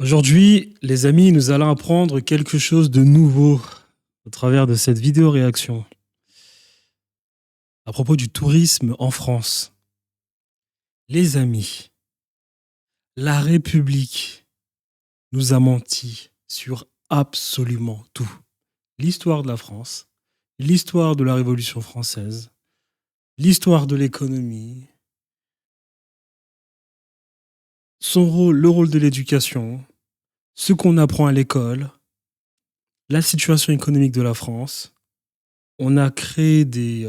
Aujourd'hui, les amis, nous allons apprendre quelque chose de nouveau au travers de cette vidéo réaction à propos du tourisme en France. Les amis, la République nous a menti sur absolument tout. L'histoire de la France, l'histoire de la Révolution française, l'histoire de l'économie, son rôle, le rôle de l'éducation, ce qu'on apprend à l'école, la situation économique de la France. On a créé des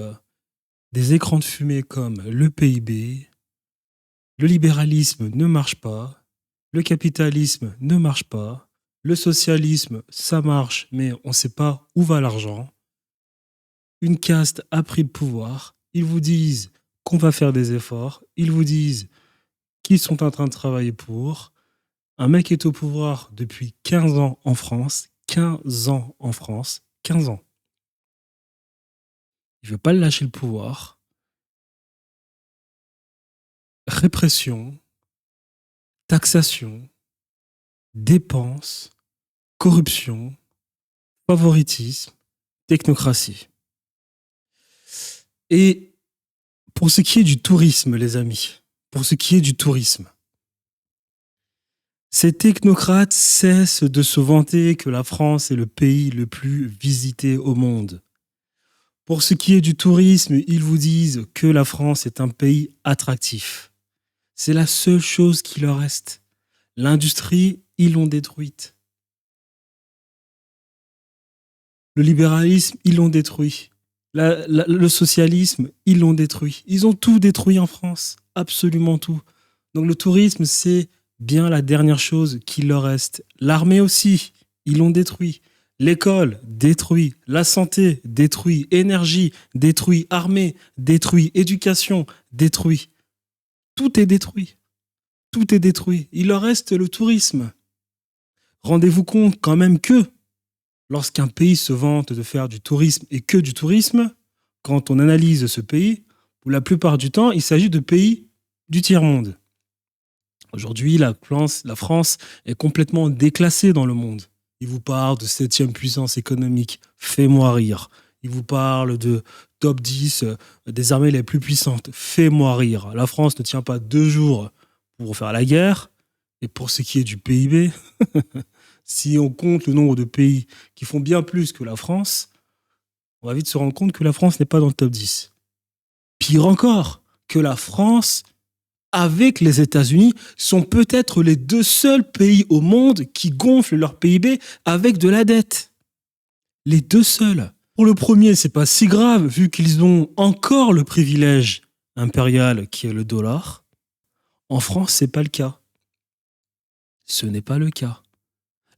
écrans de fumée comme le PIB, le libéralisme ne marche pas, le capitalisme ne marche pas, le socialisme, ça marche, mais on ne sait pas où va l'argent. Une caste a pris le pouvoir, ils vous disent qu'on va faire des efforts, ils vous disent qu'ils sont en train de travailler pour. Un mec est au pouvoir depuis 15 ans en France, 15 ans en France, 15 ans. Il ne veut pas lâcher le pouvoir. Répression, taxation, dépenses, corruption, favoritisme, technocratie. Et pour ce qui est du tourisme, les amis, pour ce qui est du tourisme, ces technocrates cessent de se vanter que la France est le pays le plus visité au monde. Pour ce qui est du tourisme, ils vous disent que la France est un pays attractif. C'est la seule chose qui leur reste. L'industrie, ils l'ont détruite. Le libéralisme, ils l'ont détruit. Le socialisme, ils l'ont détruit. Ils ont tout détruit en France, absolument tout. Donc le tourisme, c'est bien la dernière chose qui leur reste. L'armée aussi, ils l'ont détruit. L'école, détruit. La santé, détruit. Énergie, détruit. Armée, détruit. Éducation, détruit. Tout est détruit. Tout est détruit. Il leur reste le tourisme. Rendez-vous compte quand même que lorsqu'un pays se vante de faire du tourisme et que du tourisme, quand on analyse ce pays, pour la plupart du temps, il s'agit de pays du tiers-monde. Aujourd'hui, la France est complètement déclassée dans le monde. Il vous parle de 7e puissance économique. Fais-moi rire. Il vous parle de top 10 des armées les plus puissantes. Fais-moi rire. La France ne tient pas 2 jours pour faire la guerre. Et pour ce qui est du PIB, si on compte le nombre de pays qui font bien plus que la France, on va vite se rendre compte que la France n'est pas dans le top 10. Pire encore, que la France, avec les États-Unis, sont peut-être les 2 seuls pays au monde qui gonflent leur PIB avec de la dette. Les 2 seuls. Pour le premier, c'est pas si grave, vu qu'ils ont encore le privilège impérial qui est le dollar. En France, c'est pas le cas. Ce n'est pas le cas.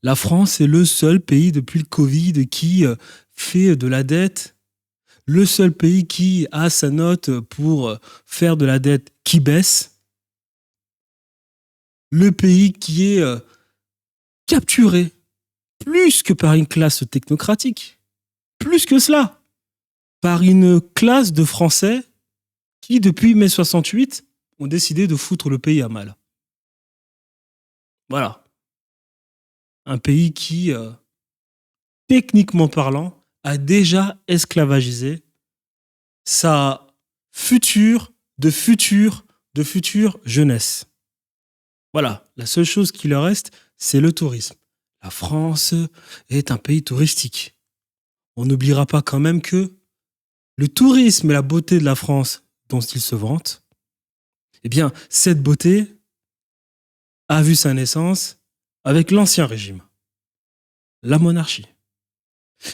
La France est le seul pays depuis le Covid qui fait de la dette, le seul pays qui a sa note pour faire de la dette qui baisse, le pays qui est capturé plus que par une classe technocratique. Plus que cela, par une classe de Français qui, depuis mai 68, ont décidé de foutre le pays à mal. Voilà. Un pays qui, techniquement parlant, a déjà esclavagisé sa future jeunesse. Voilà. La seule chose qui leur reste, c'est le tourisme. La France est un pays touristique. On n'oubliera pas quand même que le tourisme et la beauté de la France dont ils se vantent, eh bien, cette beauté a vu sa naissance avec l'Ancien Régime, la monarchie.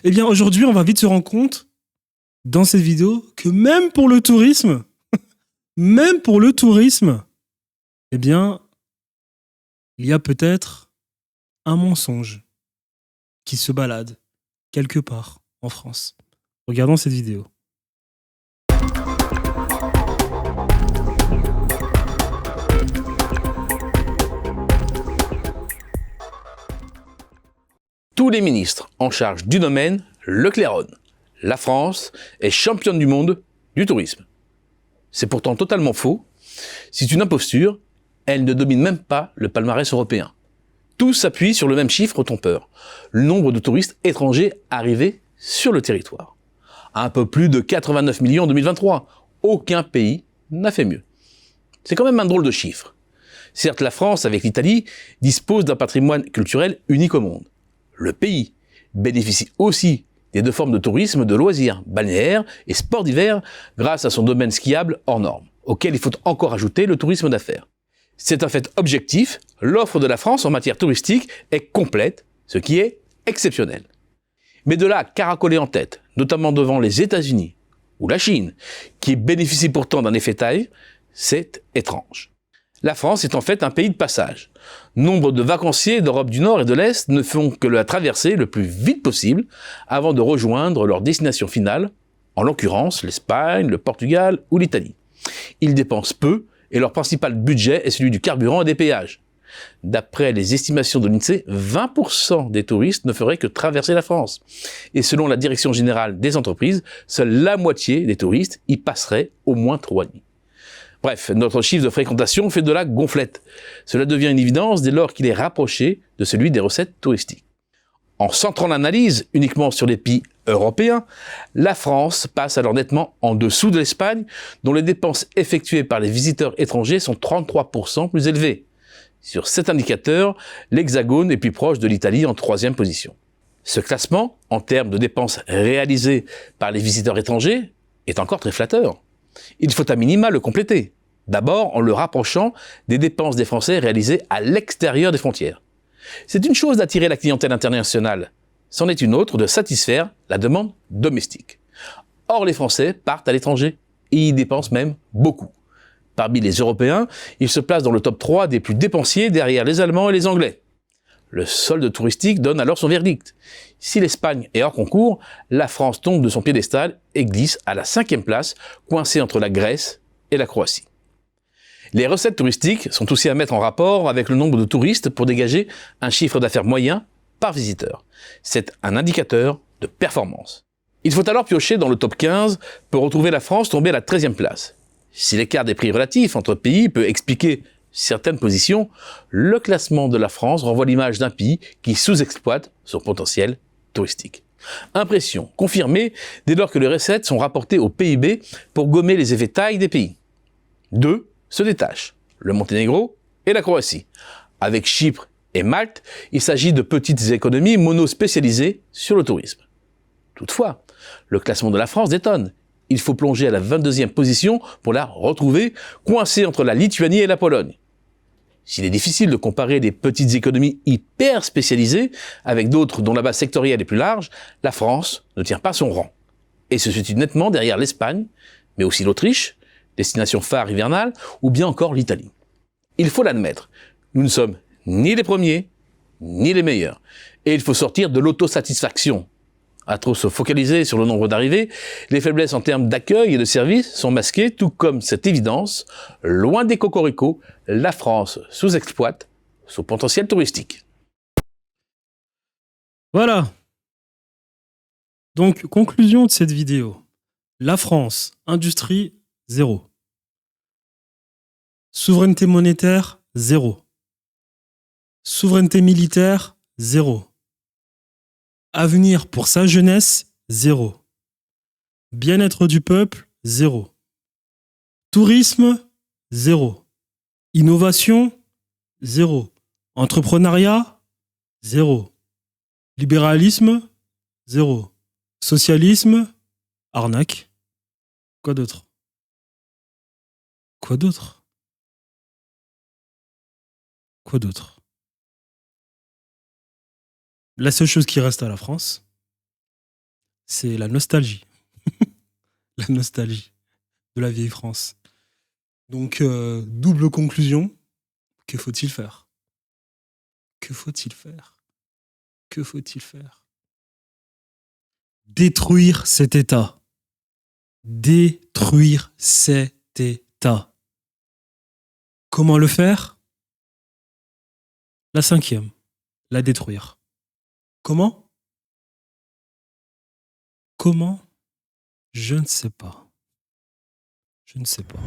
Eh bien, aujourd'hui, on va vite se rendre compte, dans cette vidéo, que même pour le tourisme, eh bien, il y a peut-être un mensonge qui se balade quelque part en France. Regardons cette vidéo. Tous les ministres en charge du domaine le claironnent. La France est championne du monde du tourisme. C'est pourtant totalement faux. C'est une imposture. Elle ne domine même pas le palmarès européen. Tout s'appuie sur le même chiffre trompeur, le nombre de touristes étrangers arrivés sur le territoire. Un peu plus de 89 millions en 2023. Aucun pays n'a fait mieux. C'est quand même un drôle de chiffre. Certes, la France, avec l'Italie, dispose d'un patrimoine culturel unique au monde. Le pays bénéficie aussi des deux formes de tourisme de loisirs, balnéaires et sports d'hiver, grâce à son domaine skiable hors norme, auquel il faut encore ajouter le tourisme d'affaires. C'est un fait objectif, l'offre de la France en matière touristique est complète, ce qui est exceptionnel. Mais de là à caracoler en tête, notamment devant les États-Unis ou la Chine, qui bénéficient pourtant d'un effet taille, c'est étrange. La France est en fait un pays de passage. Nombre de vacanciers d'Europe du Nord et de l'Est ne font que la traverser le plus vite possible avant de rejoindre leur destination finale, en l'occurrence l'Espagne, le Portugal ou l'Italie. Ils dépensent peu et leur principal budget est celui du carburant et des péages. D'après les estimations de l'INSEE, 20% des touristes ne feraient que traverser la France. Et selon la Direction générale des entreprises, seule la moitié des touristes y passeraient au moins 3 nuits. Bref, notre chiffre de fréquentation fait de la gonflette. Cela devient une évidence dès lors qu'il est rapproché de celui des recettes touristiques. En centrant l'analyse uniquement sur les pays européens, la France passe alors nettement en dessous de l'Espagne, dont les dépenses effectuées par les visiteurs étrangers sont 33% plus élevées. Sur cet indicateur, l'Hexagone est plus proche de l'Italie en 3e position. Ce classement, en termes de dépenses réalisées par les visiteurs étrangers, est encore très flatteur. Il faut à minima le compléter. D'abord en le rapprochant des dépenses des Français réalisées à l'extérieur des frontières. C'est une chose d'attirer la clientèle internationale, c'en est une autre de satisfaire la demande domestique. Or, les Français partent à l'étranger et y dépensent même beaucoup. Parmi les Européens, ils se placent dans le top 3 des plus dépensiers derrière les Allemands et les Anglais. Le solde touristique donne alors son verdict. Si l'Espagne est hors concours, la France tombe de son piédestal et glisse à la 5e place, coincée entre la Grèce et la Croatie. Les recettes touristiques sont aussi à mettre en rapport avec le nombre de touristes pour dégager un chiffre d'affaires moyen par visiteur. C'est un indicateur de performance. Il faut alors piocher dans le top 15 pour retrouver la France tombée à la 13e place. Si l'écart des prix relatifs entre pays peut expliquer certaines positions, le classement de la France renvoie l'image d'un pays qui sous-exploite son potentiel touristique. Impression confirmée dès lors que les recettes sont rapportées au PIB pour gommer les effets taille des pays. Deux se détachent, le Monténégro et la Croatie. Avec Chypre et Malte, il s'agit de petites économies mono-spécialisées sur le tourisme. Toutefois, le classement de la France détonne. Il faut plonger à la 22e position pour la retrouver, coincée entre la Lituanie et la Pologne. S'il est difficile de comparer des petites économies hyper spécialisées avec d'autres dont la base sectorielle est plus large, la France ne tient pas son rang et se situe nettement derrière l'Espagne, mais aussi l'Autriche, destination phare hivernale, ou bien encore l'Italie. Il faut l'admettre, nous ne sommes ni les premiers, ni les meilleurs. Et il faut sortir de l'autosatisfaction. À trop se focaliser sur le nombre d'arrivées, les faiblesses en termes d'accueil et de services sont masquées, tout comme cette évidence, loin des cocoricots, la France sous-exploite son potentiel touristique. Voilà. Donc, conclusion de cette vidéo. La France, industrie, 0. Souveraineté monétaire, 0. Souveraineté militaire, 0. Avenir pour sa jeunesse, 0. Bien-être du peuple, 0. Tourisme, 0. Innovation, 0. Entrepreneuriat, 0. Libéralisme, 0. Socialisme, arnaque. Quoi d'autre? Quoi d'autre? Quoi d'autre? La seule chose qui reste à la France, c'est la nostalgie. La nostalgie de la vieille France. Donc, double conclusion. Que faut-il faire? Que faut-il faire? Que faut-il faire? Détruire cet État. Détruire cet État. Comment le faire? La 5e. La détruire. Comment? Comment? Je ne sais pas. Je ne sais pas.